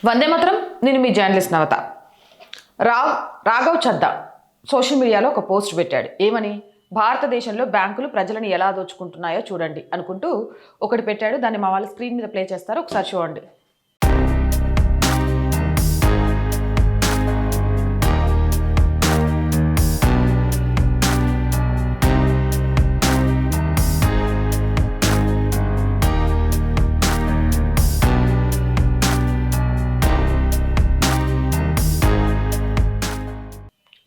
వందే మాత్రం. నేను మీ జర్నలిస్ట్ నవత. రాఘవ్ చద్దా సోషల్ మీడియాలో ఒక పోస్ట్ పెట్టాడు. ఏమని? భారతదేశంలో బ్యాంకులు ప్రజలను ఎలా దోచుకుంటున్నాయో చూడండి అనుకుంటూ ఒకటి పెట్టాడు. దాన్ని మా వాళ్ళు స్క్రీన్ మీద ప్లే చేస్తారు, ఒకసారి చూడండి.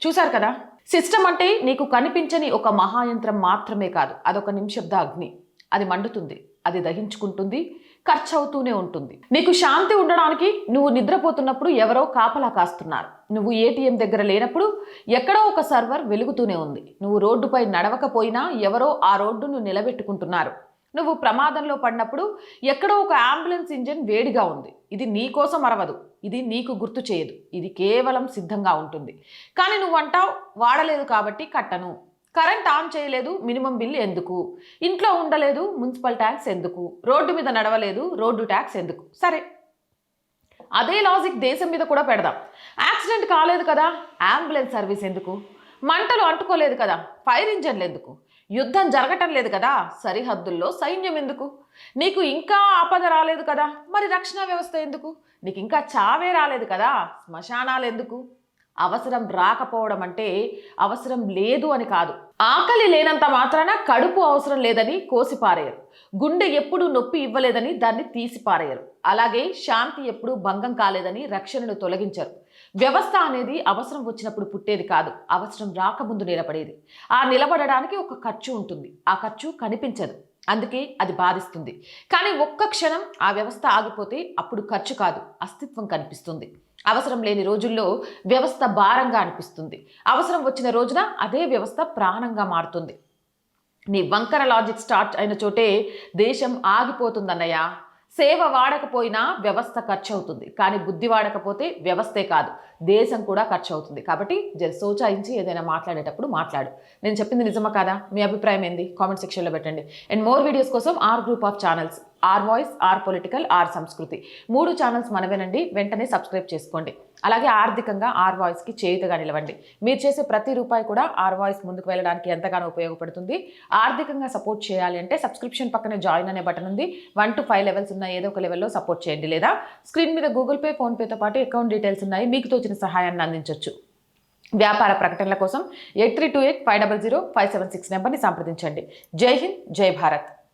చూశారు కదా? సిస్టమ్ అంటే నీకు కనిపించని ఒక మహాయంత్రం మాత్రమే కాదు, అదొక నిమిషబ్ద అగ్ని. అది మండుతుంది, అది దహించుకుంటుంది, ఖర్చు అవుతూనే ఉంటుంది. నీకు శాంతి ఉండడానికి నువ్వు నిద్రపోతున్నప్పుడు ఎవరో కాపలా కాస్తున్నారు. నువ్వు ఏటీఎం దగ్గర లేనప్పుడు ఎక్కడో ఒక సర్వర్ వెలుగుతూనే ఉంది. నువ్వు రోడ్డుపై నడవకపోయినా ఎవరో ఆ రోడ్డును నిలబెట్టుకుంటున్నారు. నువ్వు ప్రమాదంలో పడినప్పుడు ఎక్కడో ఒక అంబులెన్స్ ఇంజిన్ వేడిగా ఉంది. ఇది నీ కోసం అరవదు, ఇది నీకు గుర్తు చేయదు, ఇది కేవలం సిద్ధంగా ఉంటుంది. కానీ నువ్వు అంటావు, వాడలేదు కాబట్టి కట్టను, కరెంట్ ఆన్ చేయలేదు, మినిమం బిల్ ఎందుకు, ఇంట్లో ఉండలేదు, మున్సిపల్ ట్యాక్స్ ఎందుకు, రోడ్డు మీద నడవలేదు, రోడ్డు ట్యాక్స్ ఎందుకు. సరే, అదే లాజిక్ దేశం మీద కూడా పెడదాం. యాక్సిడెంట్ కాలేదు కదా, అంబులెన్స్ సర్వీస్ ఎందుకు, మంటలు అంటుకోలేదు కదా, ఫైర్ ఇంజన్లు ఎందుకు, యుద్ధం జరగటం లేదు కదా, సరిహద్దుల్లో సైన్యం ఎందుకు, నీకు ఇంకా ఆపద రాలేదు కదా, మరి రక్షణ వ్యవస్థ ఎందుకు, నీకు ఇంకా చావే రాలేదు కదా, శ్మశానాలు ఎందుకు. అవసరం రాకపోవడం అంటే అవసరం లేదు అని కాదు. ఆకలి లేనంత మాత్రాన కడుపు అవసరం లేదని కోసిపారేయరు. గుండె ఎప్పుడూ నొప్పి ఇవ్వలేదని దాన్ని తీసిపారేయరు. అలాగే శాంతి ఎప్పుడూ భంగం కాలేదని రక్షణను తొలగించరు. వ్యవస్థ అనేది అవసరం వచ్చినప్పుడు పుట్టేది కాదు, అవసరం రాకముందు నిలబడేది. ఆ నిలబడడానికి ఒక ఖర్చు ఉంటుంది, ఆ ఖర్చు కనిపించదు, అందుకే అది బాధిస్తుంది. కానీ ఒక్క క్షణం ఆ వ్యవస్థ ఆగిపోతే అప్పుడు ఖర్చు కాదు, అస్తిత్వం కనిపిస్తుంది. అవసరం లేని రోజుల్లో వ్యవస్థ భారంగా అనిపిస్తుంది. అవసరం వచ్చిన రోజున అదే వ్యవస్థ ప్రాణంగా మారుతుంది. నీ వంకర లాజిక్ స్టార్ట్ అయిన చోటే దేశం ఆగిపోతుందన్నయ్య. సేవ వాడకపోయినా వ్యవస్థ ఖర్చు అవుతుంది, కానీ బుద్ధి వాడకపోతే వ్యవస్థే కాదు, దేశం కూడా ఖర్చు అవుతుంది. కాబట్టి సోచాయించి ఏదైనా మాట్లాడేటప్పుడు మాట్లాడు. నేను చెప్పింది నిజమా కాదా? మీ అభిప్రాయం ఏంది? కామెంట్ సెక్షన్లో పెట్టండి. అండ్ మోర్ వీడియోస్ కోసం our group of channels, our voice, our political, our Sanskriti 3 channels మనవేనండి. వెంటనే సబ్స్క్రైబ్ చేసుకోండి. అలాగే ఆర్థికంగా ఆర్ వాయిస్కి చేయుతగా నిలవండి. మీరు చేసే ప్రతి రూపాయి కూడా ఆర్ వాయిస్ ముందుకు వెళ్ళడానికి ఎంతగానో ఉపయోగపడుతుంది. ఆర్థికంగా సపోర్ట్ చేయాలి అంటే సబ్స్క్రిప్షన్ పక్కనే జాయిన్ అనే బటన్ ఉంది. 1 to 5 లెవెల్స్ ఉన్న ఏదో ఒక లెవెల్లో సపోర్ట్ చేయండి. లేదా స్క్రీన్ మీద గూగుల్ పే, ఫోన్పేతో పాటు అకౌంట్ డీటెయిల్స్ ఉన్నాయి, మీకు తోచిన సహాయాన్ని అందించవచ్చు. వ్యాపార ప్రకటనల కోసం 8328500576 నెంబర్ని సంప్రదించండి. జై హింద్, జై భారత్.